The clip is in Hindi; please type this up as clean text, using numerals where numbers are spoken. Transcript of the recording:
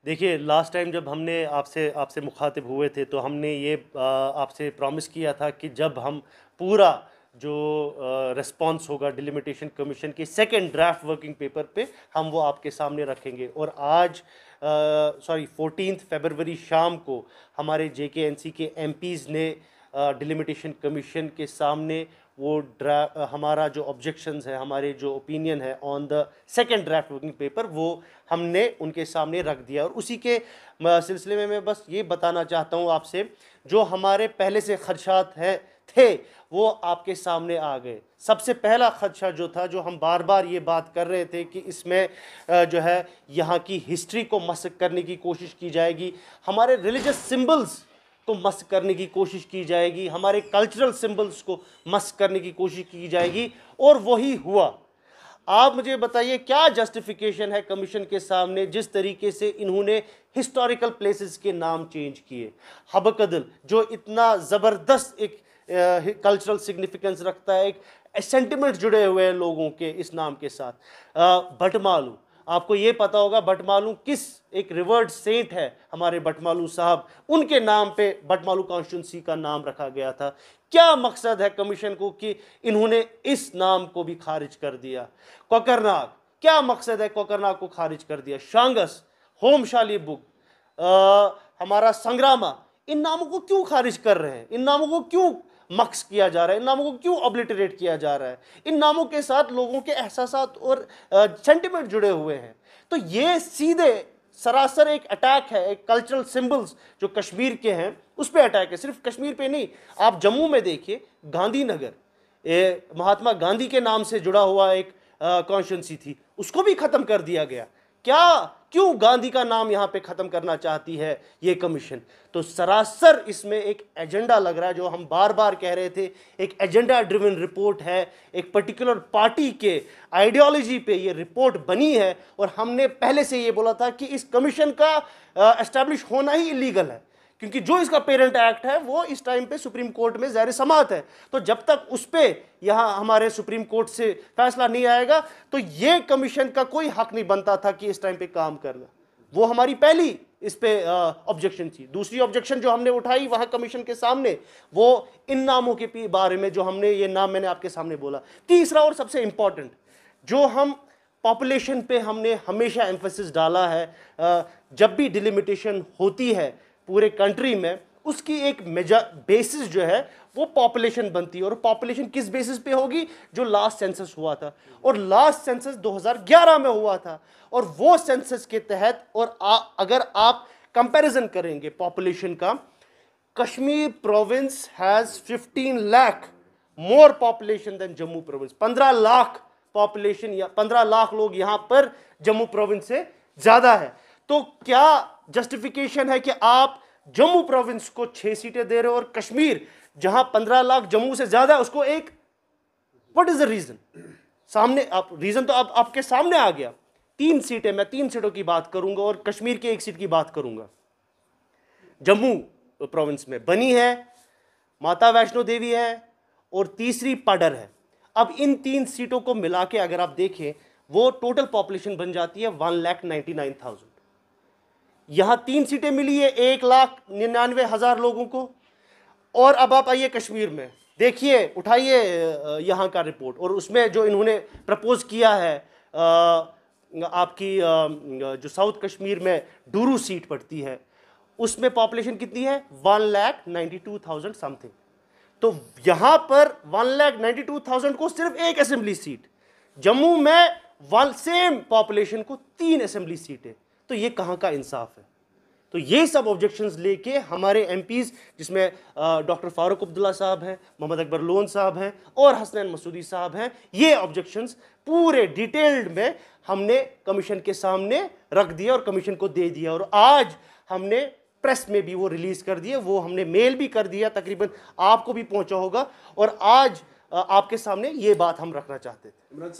देखिए, लास्ट टाइम जब हमने आपसे आपसे मुखातिब हुए थे तो हमने ये आपसे प्रॉमिस किया था कि जब हम पूरा जो रिस्पॉन्स होगा डिलिमिटेशन कमीशन के सेकंड ड्राफ्ट वर्किंग पेपर पे हम वो आपके सामने रखेंगे। और आज 14 फरवरी शाम को हमारे JKNC के MPs ने डिलिमिटेशन कमीशन के सामने वो हमारा जो ऑब्जेक्शंस है, हमारे जो ओपिनियन है on the second draft working paper, वो हमने उनके सामने रख दिया। और उसी के सिलसिले में मैं बस ये बताना चाहता हूँ आपसे, जो हमारे पहले से खदशात हैं थे वो आपके सामने आ गए। सबसे पहला खदशा जो था, जो हम बार बार ये बात कर रहे थे कि इसमें जो है यहाँ की हिस्ट्री को मस्क करने की कोशिश की जाएगी, हमारे रिलीजियस सिंबल्स को मस्क करने की कोशिश की जाएगी, हमारे कल्चरल सिंबल्स को मस्क करने की कोशिश की जाएगी, और वही हुआ। आप मुझे बताइए क्या जस्टिफिकेशन है कमीशन के सामने जिस तरीके से इन्होंने हिस्टोरिकल प्लेसेस के नाम चेंज किए। हबकदल जो इतना ज़बरदस्त एक कल्चरल सिग्निफिकेंस रखता है, एक सेंटिमेंट जुड़े हुए हैं लोगों के इस नाम के साथ। भटमालू, आपको ये पता होगा भटमालू किस एक रिवर्ड सेंट है, हमारे भटमालू साहब, उनके नाम पे भटमालू कॉन्स्टिट्यूंसी का नाम रखा गया था। क्या मकसद है कमीशन को कि इन्होंने इस नाम को भी खारिज कर दिया। कोकरनाग, क्या मकसद है कोकरनाग को खारिज कर दिया। शांगस, होमशाली बुक, हमारा संग्रामा, इन नामों को क्यों खारिज कर रहे हैं, इन नामों को क्यों मक्स किया जा रहा है, इन नामों को क्यों ऑब्लिटरेट किया जा रहा है। इन नामों के साथ लोगों के एहसासात और सेंटिमेंट जुड़े हुए हैं। तो ये सीधे सरासर एक अटैक है, एक कल्चरल सिंबल्स जो कश्मीर के हैं उस पर अटैक है। सिर्फ कश्मीर पे नहीं, आप जम्मू में देखिए, गांधीनगर महात्मा गांधी के नाम से जुड़ा हुआ एक कॉन्स्टिट्यूंसी थी, उसको भी ख़त्म कर दिया गया। क्यों गांधी का नाम यहां पे ख़त्म करना चाहती है ये कमीशन। तो सरासर इसमें एक एजेंडा लग रहा है, जो हम बार बार कह रहे थे, एक एजेंडा ड्रिवन रिपोर्ट है, एक पर्टिकुलर पार्टी के आइडियोलॉजी पे ये रिपोर्ट बनी है। और हमने पहले से ये बोला था कि इस कमीशन का एस्टैब्लिश होना ही इलीगल है, क्योंकि जो इसका पेरेंट एक्ट है वो इस टाइम पे सुप्रीम कोर्ट में ज़ाहिर समाअत है। तो जब तक उस पर यहाँ हमारे सुप्रीम कोर्ट से फैसला नहीं आएगा तो ये कमीशन का कोई हक नहीं बनता था कि इस टाइम पे काम करना। वो हमारी पहली इस पे ऑब्जेक्शन थी। दूसरी ऑब्जेक्शन जो हमने उठाई वहाँ कमीशन के सामने, वो इन नामों के बारे में, जो हमने ये नाम मैंने आपके सामने बोला। तीसरा और सबसे इंपॉर्टेंट, जो हम पॉपुलेशन पे हमने हमेशा एम्फेसिस डाला है, जब भी डिलिमिटेशन होती है पूरे कंट्री में, उसकी एक मेजर बेसिस जो है वो पॉपुलेशन बनती है। और पॉपुलेशन किस बेसिस पे होगी, जो लास्ट सेंसस हुआ था, और लास्ट सेंसस 2011 में हुआ था। और वो सेंसस के तहत, और अगर आप कंपैरिजन करेंगे पॉपुलेशन का, Kashmir province has 15 lakh more population than Jammu province. 15 lakh population या 15 लाख लोग यहां पर जम्मू प्रोविंस से ज्यादा है। तो क्या जस्टिफिकेशन है कि आप जम्मू प्रोविंस को 6 सीटें दे रहे हो और कश्मीर जहां 15 लाख जम्मू से ज्यादा है उसको एक, व्हाट इज द रीजन। सामने आप रीजन तो आपके सामने आ गया। 3 सीटें, मैं 3 सीटों की बात करूंगा और कश्मीर की 1 सीट की बात करूंगा। जम्मू प्रोविंस में बनी है, माता वैष्णो देवी है, और तीसरी पडर है। अब इन 3 सीटों को मिला के अगर आप देखें, वो टोटल पॉपुलेशन बन जाती है 1,99,000। यहां 3 सीटें मिली है 1,99,000 लोगों को। और अब आप आइए कश्मीर में, देखिए, उठाइए यहां का रिपोर्ट, और उसमें जो इन्होंने प्रपोज किया है, आपकी जो साउथ कश्मीर में डूरू सीट पड़ती है, उसमें पॉपुलेशन कितनी है, 1,92,000 समथिंग। तो यहां पर 1,92,000 को सिर्फ 1 असेंबली सीट, जम्मू में सेम पॉपुलेशन को 3 असेंबली सीटें। तो ये कहां का इंसाफ है। तो ये सब ऑब्जेक्शंस लेके हमारे एमपीज, जिसमें डॉक्टर फारूक अब्दुल्ला साहब हैं, मोहम्मद अकबर लोन साहब हैं और हसनैन मसूदी साहब हैं, ये ऑब्जेक्शंस पूरे डिटेल्ड में हमने कमीशन के सामने रख दिया और कमीशन को दे दिया। और आज हमने प्रेस में भी वो रिलीज कर दिए, वो हमने मेल भी कर दिया, तकरीबन आपको भी पहुंचा होगा। और आज आपके सामने ये बात हम रखना चाहते थे।